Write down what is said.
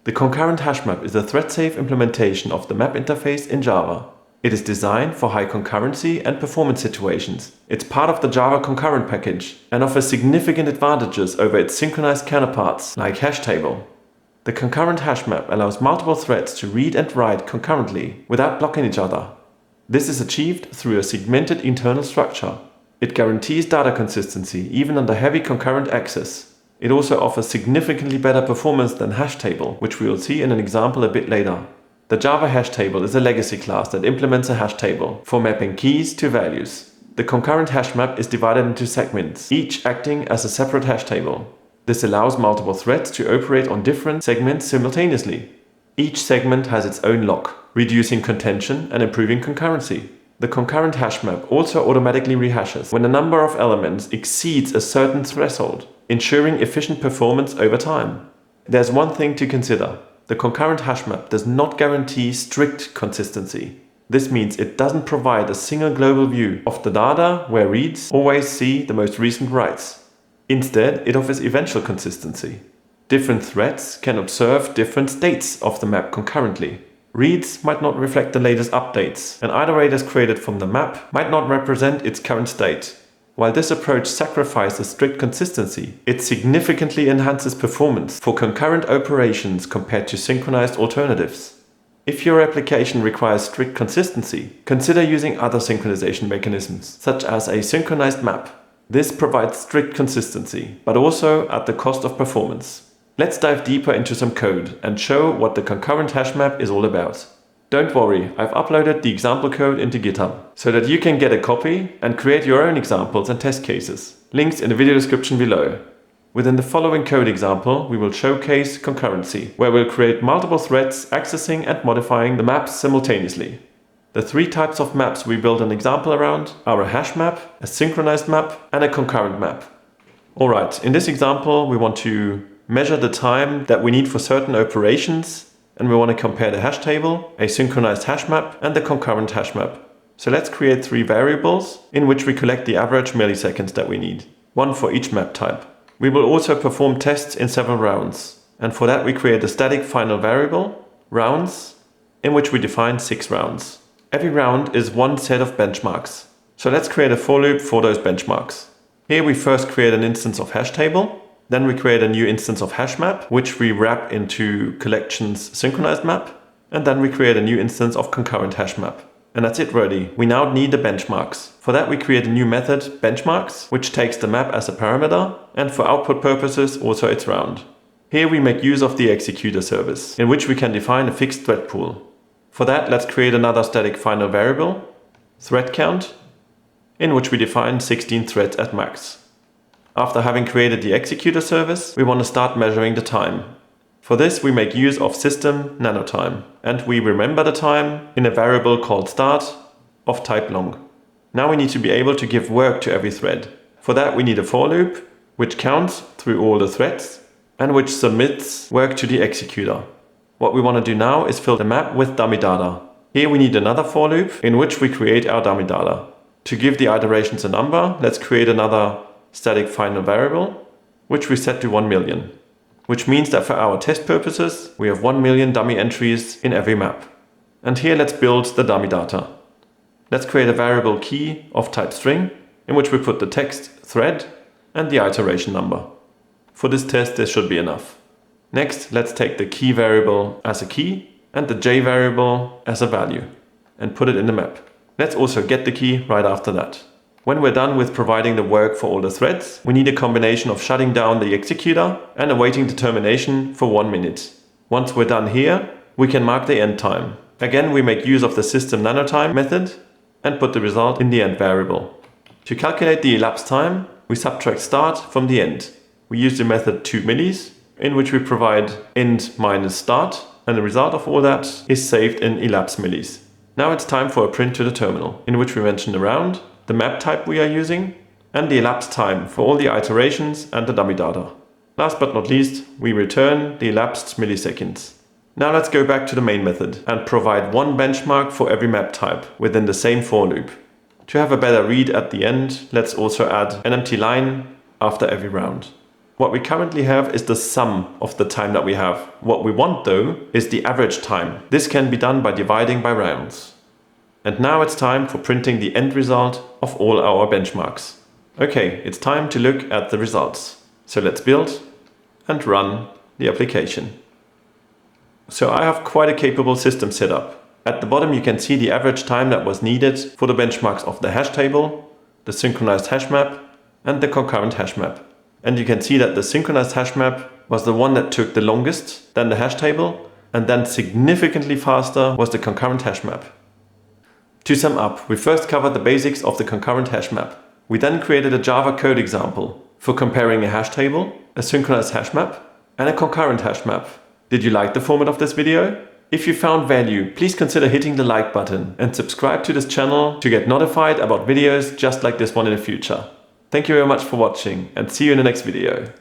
The concurrent hashmap is a thread-safe implementation of the map interface in Java. It is designed for high concurrency and performance situations. It's part of the Java concurrent package and offers significant advantages over its synchronized counterparts like hashtable. The concurrent hashmap allows multiple threads to read and write concurrently without blocking each other. This is achieved through a segmented internal structure. It guarantees data consistency even under heavy concurrent access. It also offers significantly better performance than hashtable, which we will see in an example a bit later. The Java hashtable is a legacy class that implements a hashtable for mapping keys to values. The concurrent hashmap is divided into segments, each acting as a separate hashtable. This allows multiple threads to operate on different segments simultaneously. Each segment has its own lock, reducing contention and improving concurrency. The concurrent hashmap also automatically rehashes when the number of elements exceeds a certain threshold, ensuring efficient performance over time. There's one thing to consider. The concurrent hashmap does not guarantee strict consistency. This means it doesn't provide a single global view of the data where reads always see the most recent writes. Instead, it offers eventual consistency. Different threads can observe different states of the map concurrently. Reads might not reflect the latest updates, and iterators created from the map might not represent its current state. While this approach sacrifices strict consistency, it significantly enhances performance for concurrent operations compared to synchronized alternatives. If your application requires strict consistency, consider using other synchronization mechanisms, such as a synchronized map. This provides strict consistency, but also at the cost of performance. Let's dive deeper into some code and show what the concurrent hashmap is all about. Don't worry, I've uploaded the example code into GitHub, so that you can get a copy and create your own examples and test cases. Links in the video description below. Within the following code example, we will showcase concurrency, where we'll create multiple threads accessing and modifying the maps simultaneously. The three types of maps we build an example around are a hash map, a synchronized map, and a concurrent map. Alright, in this example we want to measure the time that we need for certain operations, and we want to compare the hash table, a synchronized hash map, and the concurrent hash map. So let's create three variables in which we collect the average milliseconds that we need, one for each map type. We will also perform tests in several rounds, and for that we create a static final variable, rounds, in which we define 6 rounds. Every round is one set of benchmarks. So let's create a for loop for those benchmarks. Here we first create an instance of hash table. Then we create a new instance of hashmap, which we wrap into collections synchronized map. And then we create a new instance of concurrent hashmap. And that's it ready. We now need the benchmarks. For that we create a new method, benchmarks, which takes the map as a parameter, and for output purposes also its round. Here we make use of the executor service, in which we can define a fixed thread pool. For that let's create another static final variable, thread count, in which we define 16 threads at max. After having created the executor service, we want to start measuring the time. For this we make use of system nanotime, and we remember the time in a variable called start of type long. Now we need to be able to give work to every thread. For that we need a for loop, which counts through all the threads, and which submits work to the executor. What we want to do now is fill the map with dummy data. Here we need another for loop, in which we create our dummy data. To give the iterations a number, let's create another static final variable, which we set to 1 million, which means that for our test purposes, we have 1 million dummy entries in every map. And here let's build the dummy data. Let's create a variable key of type string, in which we put the text thread and the iteration number. For this test, this should be enough. Next, let's take the key variable as a key and the j variable as a value and put it in the map. Let's also get the key right after that. When we're done with providing the work for all the threads, we need a combination of shutting down the executor and awaiting the termination for 1 minute. Once we're done here, we can mark the end time. Again, we make use of the system nanotime method and put the result in the end variable. To calculate the elapsed time, we subtract start from the end. We use the method toMillis, in which we provide end minus start, and the result of all that is saved in elapsed millis. Now it's time for a print to the terminal, in which we mention the round, the map type we are using, and the elapsed time for all the iterations and the dummy data. Last but not least, we return the elapsed milliseconds. Now let's go back to the main method and provide one benchmark for every map type within the same for loop. To have a better read at the end, let's also add an empty line after every round. What we currently have is the sum of the time that we have. What we want though is the average time. This can be done by dividing by rounds. And now it's time for printing the end result of all our benchmarks. Okay, it's time to look at the results. So let's build and run the application. So I have quite a capable system set up. At the bottom you can see the average time that was needed for the benchmarks of the hash table, the synchronized hash map, and the concurrent hash map. And you can see that the synchronized hash map was the one that took the longest, then the hash table, and then significantly faster was the concurrent hash map. To sum up, we first covered the basics of the concurrent hash map. We then created a Java code example for comparing a hash table, a synchronized hash map, and a concurrent hash map. Did you like the format of this video? If you found value, please consider hitting the like button and subscribe to this channel to get notified about videos just like this one in the future. Thank you very much for watching and see you in the next video.